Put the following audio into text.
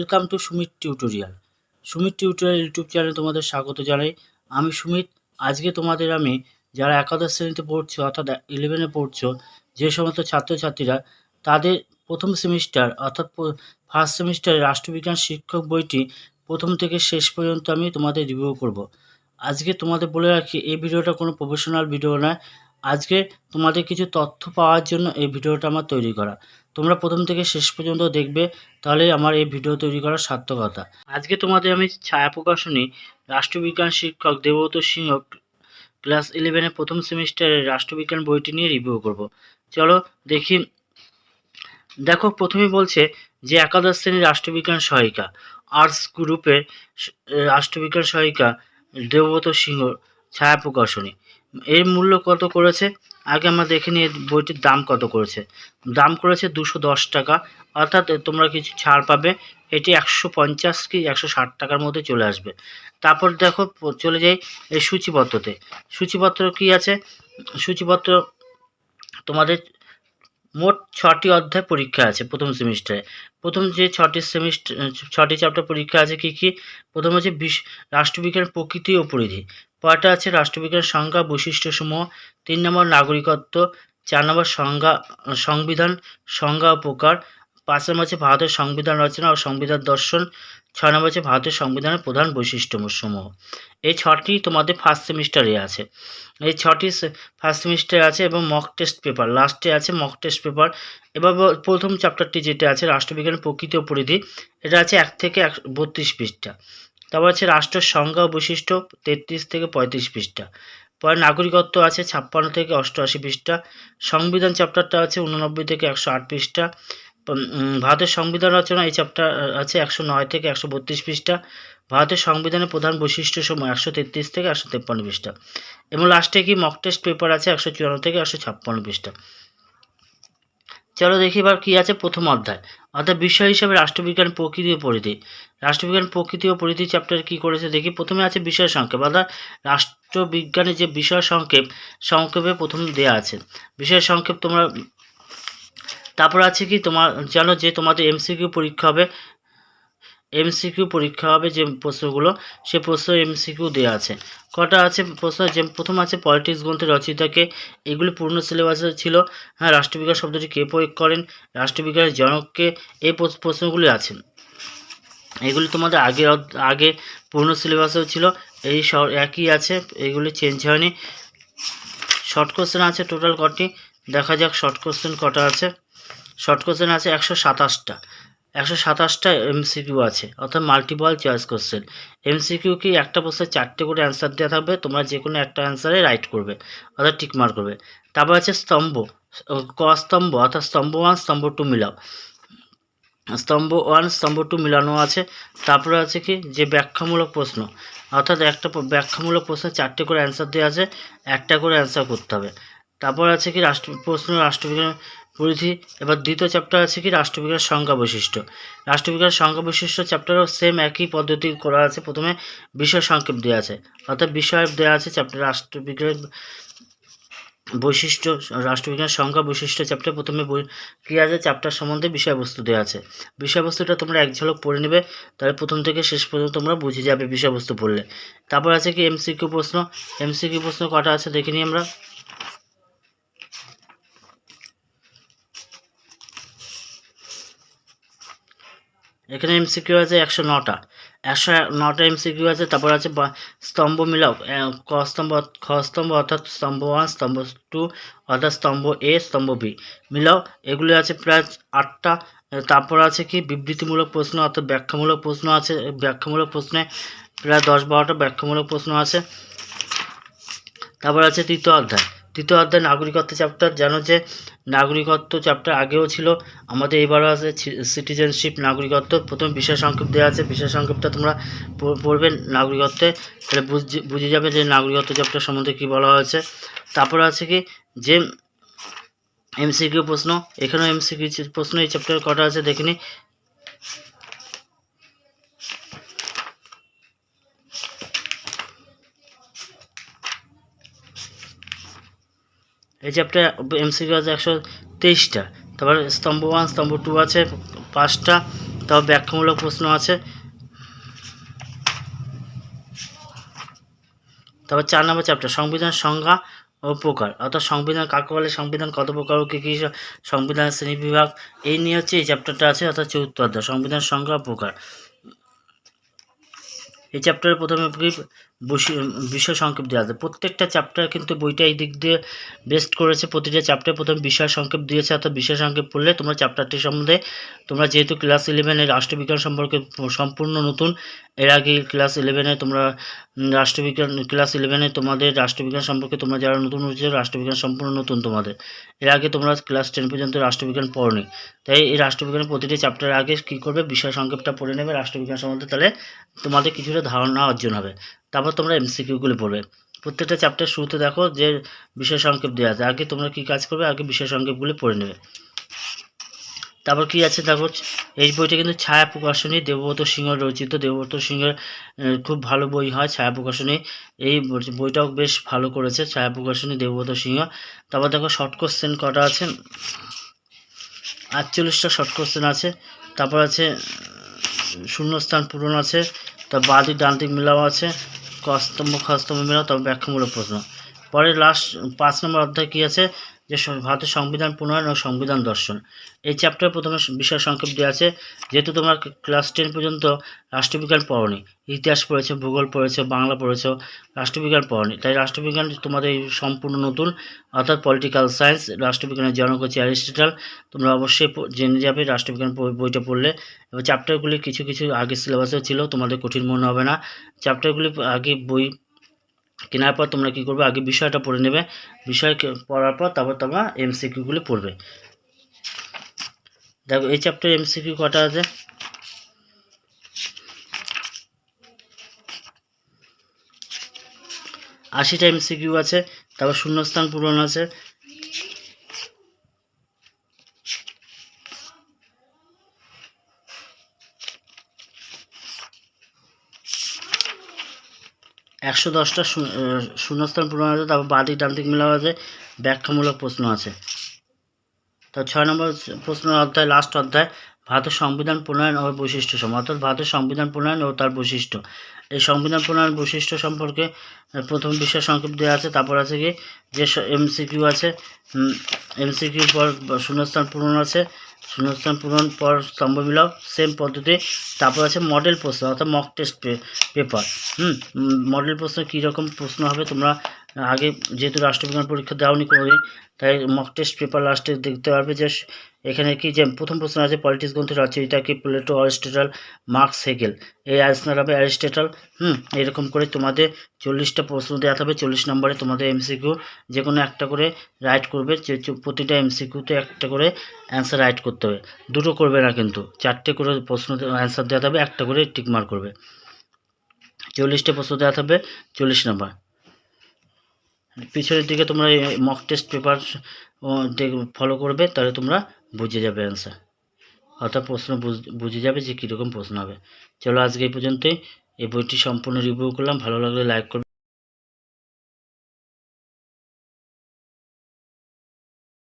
Welcome to Sumit tutorial. Sumit tutorial YouTube চ্যানেলে তোমাদের স্বাগত জানাই। আমি সুমিত। আজকে তোমাদের আমি যারা একাদশ শ্রেণীতে পড়ছো অর্থাৎ 11-এ পড়ছো, যে সমস্ত ছাত্রছাত্রীরা তাদের প্রথম সেমিস্টার অর্থাৎ ফার্স্ট সেমিস্টারের রাষ্ট্রবিজ্ঞান শিক্ষক বইটি প্রথম থেকে শেষ পর্যন্ত আমি তোমাদের রিভিউ করব। আজকে তোমাদের বলে রাখি, এই ভিডিওটা কোনো প্রফেশনাল ভিডিও নয়। আজকে তোমাদের কিছু তথ্য পাওয়ার জন্য এই ভিডিওটা আমার তৈরি করা। তোমরা প্রথম থেকে শেষ পর্যন্ত দেখবে, তাহলে আমার এই ভিডিও তৈরি করার সার্থকতা। আজকে তোমাদের আমি ছায়া প্রকাশনী রাষ্ট্রবিজ্ঞান শিক্ষক দেবব্রত সিংহ ক্লাস 11-এর প্রথম সেমিস্টারের রাষ্ট্রবিজ্ঞান বইটি নিয়ে রিভিউ করব। চলো দেখি। দেখো, প্রথমেই বলছে যে একাদশ শ্রেণীর রাষ্ট্রবিজ্ঞান সহায়িকা, আর্টস গ্রুপের রাষ্ট্রবিজ্ঞান সহায়িকা দেবব্রত সিংহ ছায়া প্রকাশনী। এর মূল্য কত করেছে আগে আমরা দেখে নিই। বইটির দাম কত করেছে। দাম করেছে 210 টাকা, অর্থাৎ তোমরা কিছু ছাড় পাবে। এটি 150 কি 160 টাকার মধ্যে চলে আসবে। তারপর দেখো, চলে যাই এই সূচিপত্রতে। সূচিপত্র কি আছে? সূচিপত্র তোমাদের মোট 6টি অধ্যায় পরীক্ষা আছে প্রথম সেমিস্টারে। প্রথম যে 6টি চ্যাপ্টার পরীক্ষা আছে কি কি? প্রথম হচ্ছে রাষ্ট্রবিজ্ঞান প্রকৃতি ও পরিধি। পরটা আছে রাষ্ট্রবিজ্ঞান সংজ্ঞা বৈশিষ্ট্যসমূহ। 3 নম্বর নাগরিকত্ব। 4 নম্বর সংবিধান সংজ্ঞা ও প্রকার। 5 নম্বর আছে ভারতের সংবিধান রচনা ও সংবিধান দর্শন। 6 নম্বর আছে ভারতের সংবিধানের প্রধান বৈশিষ্ট্যসমূহ। এই 6টি তোমাদের ফার্স্ট সেমিস্টারে আছে। এই 6টি ফার্স্ট সেমিস্টারে আছে এবং মক টেস্ট পেপার লাস্টে আছে। মক টেস্ট পেপার এবার প্রথম চ্যাপ্টারটি যেটা আছে রাষ্ট্রবিজ্ঞান প্রকৃতি ও পরিধি, এটা আছে 1 থেকে 32 পৃষ্ঠা। তারপর আছে রাষ্ট্রের সংজ্ঞা ও বৈশিষ্ট্য 33 থেকে 35 পৃষ্ঠা। পরে নাগরিকত্ব আছে 56 থেকে 88 পৃষ্ঠা। সংবিধান চ্যাপ্টারটা আছে 89 থেকে 108 পৃষ্ঠা। ভারতের সংবিধান রচনা এই চ্যাপ্টার আছে 109 থেকে 132 পৃষ্ঠা। ভারতের সংবিধানের প্রধান বৈশিষ্ট্যসমূহ 133 থেকে 153 পৃষ্ঠা। এবং লাস্টে কি মক টেস্ট পেপার আছে 154 থেকে 156 পৃষ্ঠা। চলো দেখি এবার কি আছে প্রথম অধ্যায়। অর্থাৎ বিষয় হিসাবে রাষ্ট্রবিজ্ঞান প্রকৃতি ও পরিধি। রাষ্ট্রবিজ্ঞান প্রকৃতি ও পরিধি চ্যাপ্টার কি করেছে দেখি। প্রথমে আছে বিষয় সংক্ষেপ, অর্থাৎ রাষ্ট্রবিজ্ঞানের যে বিষয় সংক্ষেপে প্রথম দেয়া আছে বিষয় সংক্ষেপ তোমরা। তারপর আছে কি তোমার জানো যে তোমাদের এমসিকিউ পরীক্ষা হবে। এমসিকিউ পরীক্ষা হবে যে প্রশ্নগুলো, সে প্রশ্ন এমসিকিউ দেওয়া আছে। কটা আছে প্রশ্ন? যে প্রথম আছে পলিটিক্স গ্রন্থের রচয়িতাকে। এগুলি পূর্ণ সিলেবাসে ছিল। হ্যাঁ, রাষ্ট্রবিজ্ঞান শব্দটি কে প্রয়োগ করেন, রাষ্ট্রবিজ্ঞানের জনককে, এই প্রশ্নগুলি আছে। এগুলি তোমাদের আগে পূর্ণ সিলেবাসেও ছিল, এই একই আছে, এগুলি চেঞ্জ হয়নি। শর্ট কোশ্চেন আছে টোটাল কটি দেখা যাক। শর্ট কোশ্চেন কটা আছে? শর্ট কোশ্চেন আছে 127টা। 127টা এমসিকিউ আছে, অর্থাৎ মাল্টিপল চয়েস কোশ্চেন। এমসিকিউ কি একটা প্রশ্নের 4টে করে অ্যান্সার দেওয়া থাকবে, তোমরা যে কোনো একটা অ্যান্সারে রাইট করবে, অর্থাৎ টিক মার্ক করবে। তারপর আছে স্তম্ভ, ক স্তম্ভ, অর্থাৎ স্তম্ভ 1 স্তম্ভ 2 মিলাও। স্তম্ভ 1 স্তম্ভ 2 মিলানো আছে। তারপরে আছে কি যে ব্যাখ্যামূলক প্রশ্ন, অর্থাৎ একটা ব্যাখ্যামূলক প্রশ্নের 4টে করে অ্যান্সার দেওয়া আছে, একটা করে অ্যান্সার করতে হবে। তারপর আছে কি রাষ্ট্রবিজ্ঞান পরিধি। এবার দ্বিতীয় চ্যাপ্টার আছে কি রাষ্ট্রবিজ্ঞান সংজ্ঞা বৈশিষ্ট্য। রাষ্ট্রবিজ্ঞান সংজ্ঞা বৈশিষ্ট্য চ্যাপ্টারও সেম একই পদ্ধতি করা আছে। প্রথমে বিষয় সংক্ষেপ দেওয়া আছে, অর্থাৎ বিষয় দেওয়া আছে চ্যাপ্টার রাষ্ট্রবিজ্ঞান বৈশিষ্ট্য। রাষ্ট্রবিজ্ঞান সংজ্ঞা বৈশিষ্ট্য চ্যাপ্টার প্রথমে কী আছে চ্যাপ্টার সম্বন্ধে বিষয়বস্তু দেওয়া আছে। বিষয়বস্তুটা তোমরা এক ঝলক পড়ে নেবে, তাহলে প্রথম থেকে শেষ পর্যন্ত তোমরা বুঝে যাবে বিষয়বস্তু পড়লে। তারপর আছে কি এমসিকিউ প্রশ্ন। এমসিকিউ প্রশ্ন কটা আছে দেখে নিই আমরা। এখানে এমসিকিউ আছে 109টা। 109টা এমসিকিউ আছে। তারপর আছে স্তম্ভ মিলাও। ক স্তম্ভ, খ স্তম্ভ অর্থাৎ স্তম্ভ 1 স্তম্ভ 2 অর্থাৎ স্তম্ভ এ স্তম্ভ বি মিলাও। এগুলি আছে প্রায় 8টা। তারপর আছে কি বিবৃতিমূলক প্রশ্ন, অর্থাৎ ব্যাখ্যামূলক প্রশ্ন আছে। ব্যাখ্যামূলক প্রশ্নে প্রায় 10-12টা ব্যাখ্যামূলক প্রশ্ন আছে। তারপর আছে তৃতীয় অধ্যায় নাগরিকত্ব চ্যাপ্টার। জানো যে নাগরিকত্ব চ্যাপ্টার আগেও ছিল, আমাদের এবারও আছে সিটিজেনশিপ নাগরিকত্ব। প্রথমে বিষয় সংক্ষেপ দেওয়া আছে, বিষয় সংক্ষেপটা তোমরা পড়বে নাগরিকত্বে, তাহলে বুঝে যাবে যে নাগরিকত্ব চ্যাপ্টার সম্বন্ধে কী বলা হয়েছে। তারপর আছে কি যে এমসিকিউ প্রশ্ন। এখানেও এমসিকিউ প্রশ্ন এই চ্যাপ্টার কটা আছে দেখে নিই। এই চ্যাপ্টার এমসিকিউ আছে 123টা। তারপর স্তম্ভ 1 স্তম্ভ 2 আছে 5টা। তারপর ব্যাখ্যামূলক প্রশ্ন আছে। তারপর 4 নম্বর চ্যাপ্টার সংবিধান সংজ্ঞা ও প্রকার, অর্থাৎ সংবিধান কাকে বলে, সংবিধান কত প্রকার ও কী কী সংবিধানের শ্রেণীবিভাগ, এই নিয়ে হচ্ছে এই চ্যাপ্টারটা আছে, অর্থাৎ 4র্থ অধ্যায় সংবিধান সংজ্ঞা ও প্রকার। এই চ্যাপ্টারে প্রথমে বিষয় সংক্ষেপ দেওয়া আছে। প্রত্যেকটা চ্যাপ্টার কিন্তু বইটা এই দিক দিয়ে বেস্ট করেছে, প্রতিটা চ্যাপ্টারে প্রথমে বিষয় সংক্ষেপ দিয়েছে, অর্থাৎ বিষয় সংক্ষেপ পড়লে তোমরা চ্যাপ্টারটি সম্বন্ধে, তোমরা যেহেতু ক্লাস 11-এর রাষ্ট্রবিজ্ঞান সম্পর্কে সম্পূর্ণ নতুন, এর আগে ক্লাস 11-এ তোমরা ক্লাস 11-এ তোমাদের রাষ্ট্রবিজ্ঞান সম্পর্কে তোমরা যারা নতুন হচ্ছে, রাষ্ট্রবিজ্ঞান সম্পূর্ণ নতুন তোমাদের, এর আগে তোমরা ক্লাস 10 পর্যন্ত রাষ্ট্রবিজ্ঞান পড়োনি, তাই এই রাষ্ট্রবিজ্ঞানের প্রতিটি চ্যাপ্টারের আগে কী করবে, বিষয় সংক্ষেপটা পড়ে নেবে রাষ্ট্রবিজ্ঞান সম্বন্ধে, তাহলে তোমাদের কিছুটা ধারণা অর্জন হবে। তারপর তোমরা এমসিকিউগুলি পড়বে। প্রত্যেকটা চ্যাপ্টার শুরুতে দেখো যে বিষয় সংক্ষেপ দেওয়া আছে, আগে তোমরা কী কাজ করবে, আগে বিষয় সংক্ষেপগুলি পড়ে নেবে। তারপর কি আছে দেখো, এই বইটা কিন্তু ছায়া প্রকাশনী, দেবব্রত সিংহ রচিত, দেবব্রত সিংহের খুব ভালো বই হয় ছায়া প্রকাশনী, এই বইটাও বেশ ভালো করেছে ছায়া প্রকাশনী, দেবব্রত সিংহ। তারপর দেখো শর্ট কোশ্চেন কটা আছে, 48টা শর্ট কোশ্চেন আছে। তারপর আছে শূন্যস্থান পূরণ আছে, তার বাদিক ডানদিক মিলাও আছে, কস্তম্ভ খাস্তম্ভ মিলাও, তারপর ব্যাখ্যামূলক প্রশ্ন। পরে লাস্ট 5 নম্বর অধ্যায় কী আছে, যে ভারতের সংবিধান প্রণয়ন ও সংবিধান দর্শন। এই চ্যাপ্টারে প্রথমে বিষয় সংক্ষেপ দেওয়া আছে, যেহেতু তোমরা ক্লাস 10 পর্যন্ত রাষ্ট্রবিজ্ঞান পড়োনি, ইতিহাস পড়েছো, ভূগোল পড়েছো, বাংলা পড়েছো, রাষ্ট্রবিজ্ঞান পড়োনি, তাই রাষ্ট্রবিজ্ঞান তোমাদের সম্পূর্ণ নতুন, অর্থাৎ পলিটিক্যাল সায়েন্স, রাষ্ট্রবিজ্ঞানের জনক হচ্ছে অ্যারিস্টটল, তোমরা অবশ্যই জেনে যাবে রাষ্ট্রবিজ্ঞান বইটা পড়লে। এবার চ্যাপ্টারগুলি কিছু কিছু আগে সিলেবাসেও ছিল, তোমাদের কঠিন মনে হবে না। চ্যাপ্টারগুলি আগে বই কেনার পর তোমরা কী করবে, আগে বিষয়টা পড়ে নেবে, বিষয় পড়ার পর তারপর তোমরা এমসিকিউগুলি পড়বে। দেখো এই চ্যাপ্টারে এমসিকিউ কটা আছে, 80টা এমসিকিউ আছে। তারপর শূন্যস্থান পূরণ আছে, একশো 10টা শূন্যস্থান পূরণ আছে। তারপর বাদিক ডানদিক মিলাও আছে, ব্যাখ্যামূলক প্রশ্ন আছে। তার 6 নম্বর প্রশ্ন অধ্যায়, লাস্ট অধ্যায়, ভারতের সংবিধান প্রণয়ন ও বৈশিষ্ট্য সমূহ, অর্থাৎ ভারতের সংবিধান প্রণয়ন ও তার বৈশিষ্ট্য। এই সংবিধান প্রণয়ন বৈশিষ্ট্য সম্পর্কে প্রথম বিষয় সংক্ষেপ দেওয়া আছে। তারপর আছে কি যে এমসিকিউ আছে, এমসিকিউ পর শূন্যস্থান পূরণ আছে, শূন্যস্থান পূরণ পর স্তম্ভ মিলাও সেম পদ্ধতি। তারপর আছে মডেল প্রশ্ন, অর্থাৎ মক টেস্ট পেপার। মডেল প্রশ্ন কীরকম প্রশ্ন হবে, তোমরা আগে যেহেতু রাষ্ট্রবিজ্ঞান পরীক্ষা দাওনি কোনোদিন, তাই মক টেস্ট পেপার লাস্টে দেখতে পারবে যে এখানে কি যে প্রথম প্রশ্ন আছে, পলিটিক্স গ্রন্থের রচয়িতা কি, প্লেটো, অ্যারিস্টটল, মার্কস, হেগেল, এই আনসার হবে অ্যারিস্টটল। এরকম করে তোমাদের 40টা প্রশ্ন দেওয়া হবে, 40 নম্বরে তোমাদের এমসিকিউ যে কোনো একটা করে রাইট করবে, প্রতিটা এমসিকিউতে একটা করে অ্যান্সার রাইট করতে হবে, দুটো করবে না কিন্তু, 4টে করে প্রশ্ন অ্যান্সার দেওয়া হবে, একটা করে টিকমার্ক করবে। 40টা প্রশ্ন দেওয়া হবে, 40 নম্বর। পিছনের দিকে তোমরা মক টেস্ট পেপার ফলো করবে, তাহলে তোমরা বুঝে যাবে অ্যান্সার, অর্থাৎ প্রশ্ন বুঝে যাবে যে কীরকম প্রশ্ন হবে। চলো আজকে এই পর্যন্তই, এই বইটি সম্পূর্ণ রিভিউ করলাম, ভালো লাগলে লাইক করবে।